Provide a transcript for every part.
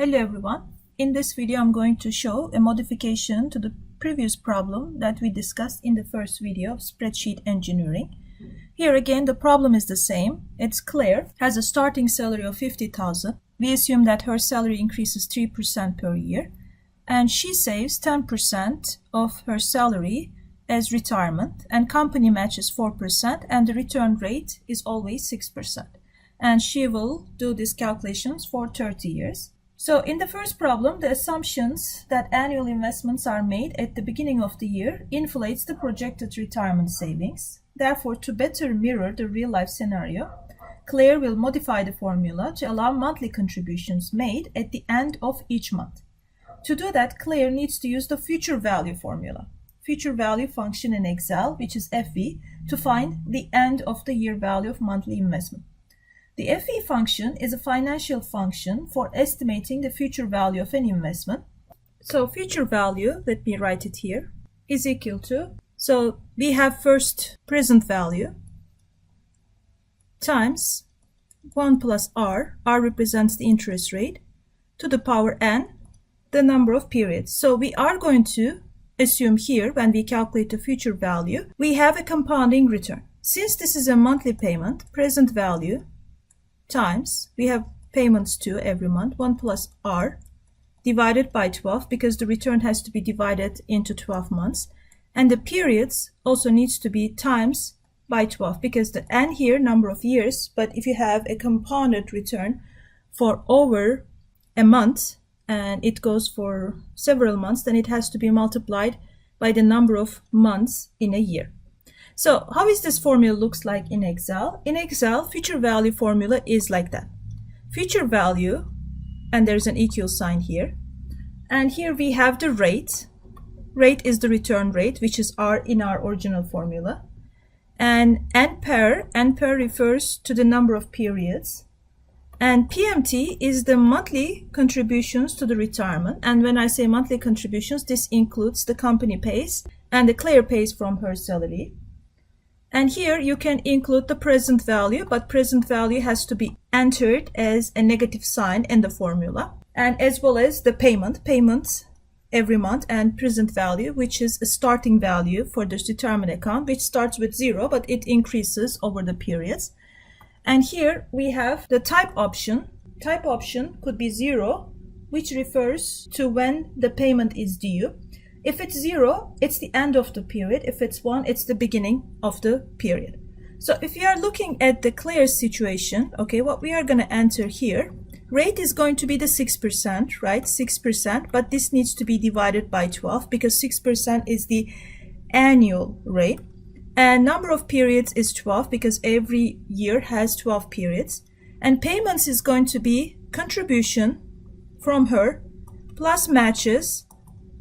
Hello everyone. In this video I'm going to show a modification to the previous problem that we discussed in the first video of spreadsheet engineering. Here again the problem is the same. It's Claire has a starting salary of 50,000. We assume that her salary increases 3% per year and she saves 10% of her salary as retirement, and company matches 4% and the return rate is always 6%. And she will do these calculations for 30 years. So in the first problem, the assumptions that annual investments are made at the beginning of the year inflates the projected retirement savings. Therefore, to better mirror the real-life scenario, Claire will modify the formula to allow monthly contributions made at the end of each month. To do that, Claire needs to use the future value formula, future value function in Excel, which is FV, to find the end of the year value of monthly investment. The FE function is a financial function for estimating the future value of an investment. So future value, let me write it here, is equal to, so we have first present value times 1 plus R represents the interest rate, to the power n, the number of periods. So we are going to assume here, when we calculate the future value, we have a compounding return. Since this is a monthly payment, present value times, we have payments due every month, 1 plus R divided by 12, because the return has to be divided into 12 months. And the periods also needs to be times by 12, because the n here, number of years, but if you have a compounded return for over a month, and it goes for several months, then it has to be multiplied by the number of months in a year. So how is this formula looks like in Excel? In Excel, future value formula is like that. Future value, and there's an equal sign here. And here we have the rate. Rate is the return rate, which is R in our original formula. And N per refers to the number of periods. And PMT is the monthly contributions to the retirement. And when I say monthly contributions, this includes the company pays and the Claire pays from her salary. And here you can include the present value, but present value has to be entered as a negative sign in the formula. And as well as the payments every month, and present value, which is a starting value for this retirement account, which starts with 0, but it increases over the periods. And here we have the type option. Type option could be 0, which refers to when the payment is due. If it's 0, it's the end of the period. If it's 1, it's the beginning of the period. So if you are looking at the Claire situation, okay, what we are going to enter here, rate is going to be the 6%, right? 6%, but this needs to be divided by 12 because 6% is the annual rate. And number of periods is 12 because every year has 12 periods. And payments is going to be contribution from her plus matches.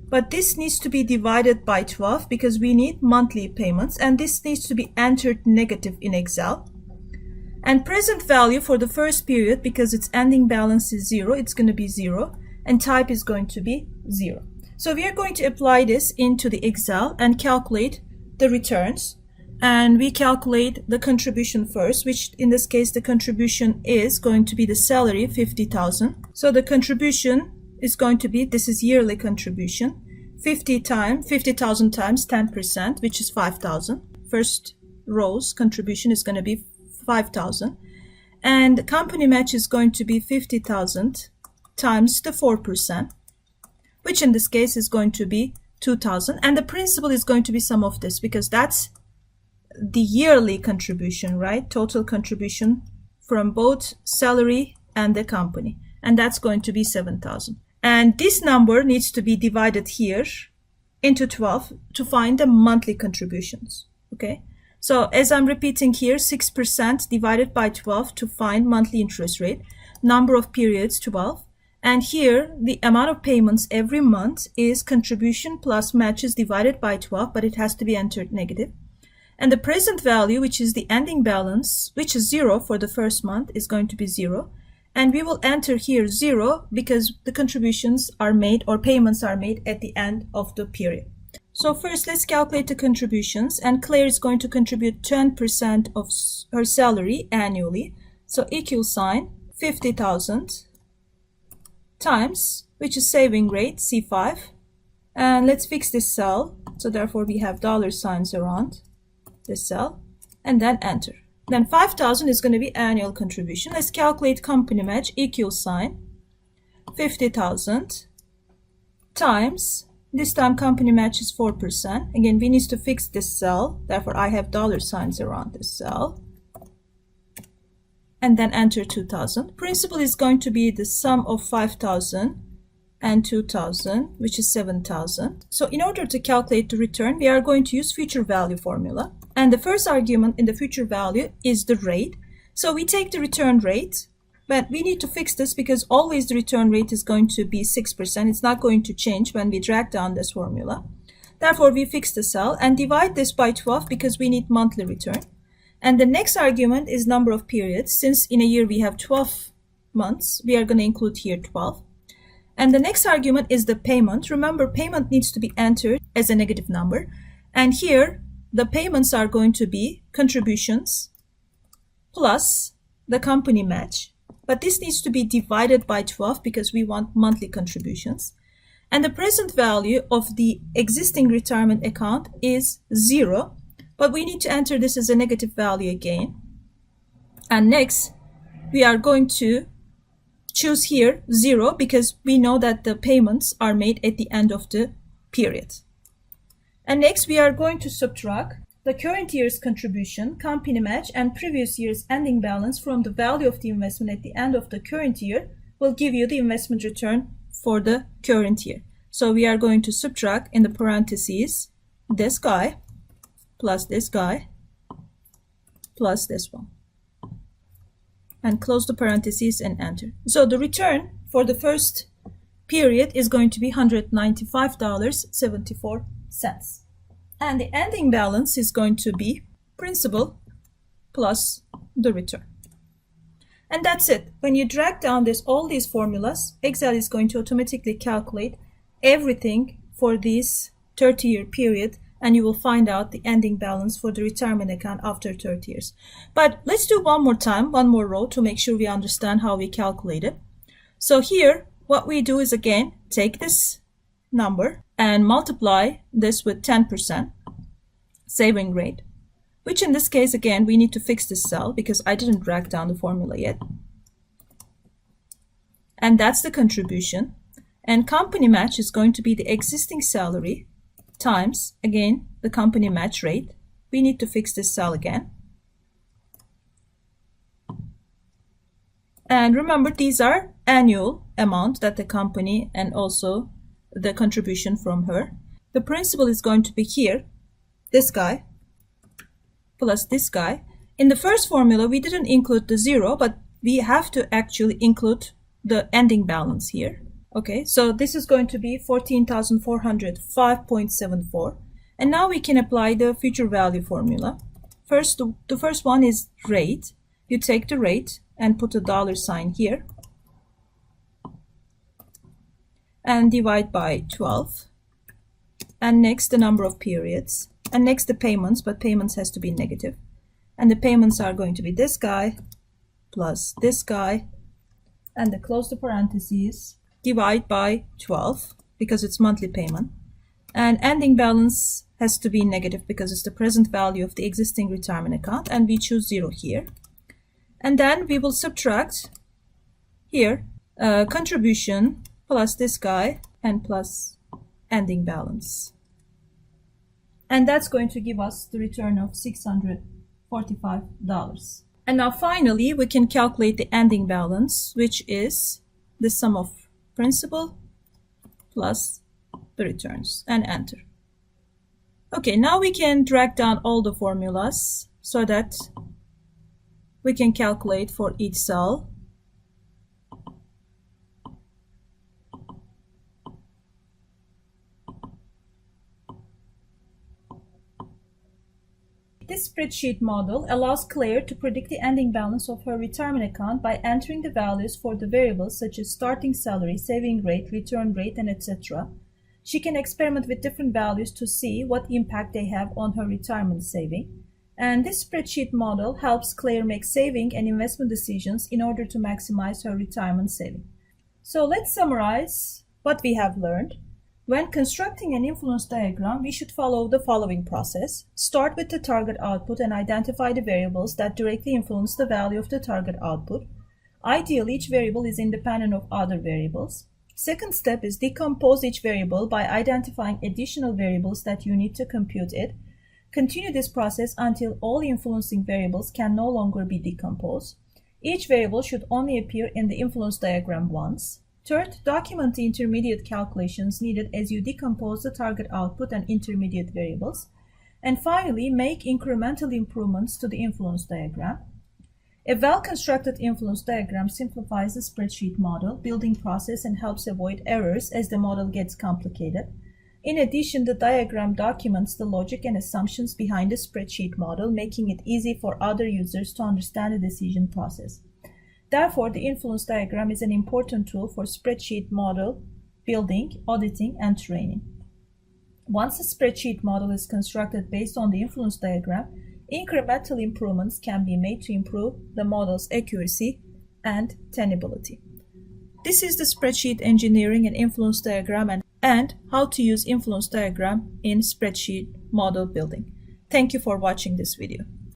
But this needs to be divided by 12 because we need monthly payments, and this needs to be entered negative in Excel. And present value for the first period, because its ending balance is 0, it's going to be 0, and type is going to be 0. So we are going to apply this into the Excel and calculate the returns. And we calculate the contribution first, which in this case the contribution is going to be the salary, 50,000. So the contribution is going to be, this is yearly contribution, 50,000 times 10%, which is 5,000. First row's contribution is going to be 5,000. And the company match is going to be 50,000 times the 4%, which in this case is going to be 2,000. And the principal is going to be sum of this, because that's the yearly contribution, right? Total contribution from both salary and the company. And that's going to be 7,000. And this number needs to be divided here into 12 to find the monthly contributions. Okay. So as I'm repeating here, 6% divided by 12 to find monthly interest rate, number of periods 12. And here the amount of payments every month is contribution plus matches divided by 12, but it has to be entered negative. And the present value, which is the ending balance, which is 0 for the first month, is going to be 0. And we will enter here 0 because the contributions are made, or payments are made at the end of the period. So first let's calculate the contributions, and Claire is going to contribute 10% of her salary annually. So equal sign 50,000 times, which is saving rate, C5. And let's fix this cell. So therefore we have dollar signs around this cell, and then enter. Then 5,000 is going to be annual contribution. Let's calculate company match, equal sign, 50,000 times, this time company match is 4%. Again, we need to fix this cell. Therefore, I have dollar signs around this cell. And then enter 2,000. Principal is going to be the sum of 5,000 and 2,000, which is 7,000. So in order to calculate the return, we are going to use future value formula. And the first argument in the future value is the rate. So we take the return rate, but we need to fix this because always the return rate is going to be 6%. It's not going to change when we drag down this formula. Therefore, we fix the cell and divide this by 12 because we need monthly return. And the next argument is number of periods. Since in a year we have 12 months, we are going to include here 12. And the next argument is the payment. Remember, payment needs to be entered as a negative number. And here, the payments are going to be contributions plus the company match. But this needs to be divided by 12 because we want monthly contributions. And the present value of the existing retirement account is 0. But we need to enter this as a negative value again. And next, we are going to choose here 0 because we know that the payments are made at the end of the period. And next we are going to subtract the current year's contribution, company match, and previous year's ending balance from the value of the investment at the end of the current year will give you the investment return for the current year. So we are going to subtract in the parentheses this guy plus this guy plus this one. And close the parentheses and enter. So the return for the first period is going to be $195.74. And the ending balance is going to be principal plus the return. And that's it. When you drag down all these formulas, Excel is going to automatically calculate everything for this 30-year period, and you will find out the ending balance for the retirement account after 30 years. But let's do one more time, one more row to make sure we understand how we calculate it. So here, what we do is again, take this number and multiply this with 10% saving rate, which in this case, again, we need to fix this cell because I didn't drag down the formula yet. And that's the contribution. And company match is going to be the existing salary times, again, the company match rate. We need to fix this cell again. And remember, these are annual amount that the company and also the contribution from her. The principal is going to be here, this guy, plus this guy. In the first formula, we didn't include the 0, but we have to actually include the ending balance here. Okay, so this is going to be 14,405.74. And now we can apply the future value formula. First, the first one is rate. You take the rate and put a dollar sign here. And divide by 12. And next, the number of periods. And next, the payments, but payments has to be negative. And the payments are going to be this guy plus this guy. And then close the parentheses. Divide by 12 because it's monthly payment. And ending balance has to be negative because it's the present value of the existing retirement account, and we choose 0 here. And then we will subtract here contribution plus this guy and plus ending balance. And that's going to give us the return of $645. And now finally we can calculate the ending balance, which is the sum of principal plus the returns, and enter. Okay, now we can drag down all the formulas so that we can calculate for each cell. This spreadsheet model allows Claire to predict the ending balance of her retirement account by entering the values for the variables such as starting salary, saving rate, return rate, and etc. She can experiment with different values to see what impact they have on her retirement saving. And this spreadsheet model helps Claire make saving and investment decisions in order to maximize her retirement saving. So let's summarize what we have learned. When constructing an influence diagram, we should follow the following process. Start with the target output and identify the variables that directly influence the value of the target output. Ideally, each variable is independent of other variables. Second step is decompose each variable by identifying additional variables that you need to compute it. Continue this process until all influencing variables can no longer be decomposed. Each variable should only appear in the influence diagram once. Third, document the intermediate calculations needed as you decompose the target output and intermediate variables. And finally, make incremental improvements to the influence diagram. A well-constructed influence diagram simplifies the spreadsheet model building process and helps avoid errors as the model gets complicated. In addition, the diagram documents the logic and assumptions behind the spreadsheet model, making it easy for other users to understand the decision process. Therefore, the influence diagram is an important tool for spreadsheet model building, auditing, and training. Once a spreadsheet model is constructed based on the influence diagram, incremental improvements can be made to improve the model's accuracy and tenability. This is the spreadsheet engineering and influence diagram and how to use influence diagram in spreadsheet model building. Thank you for watching this video.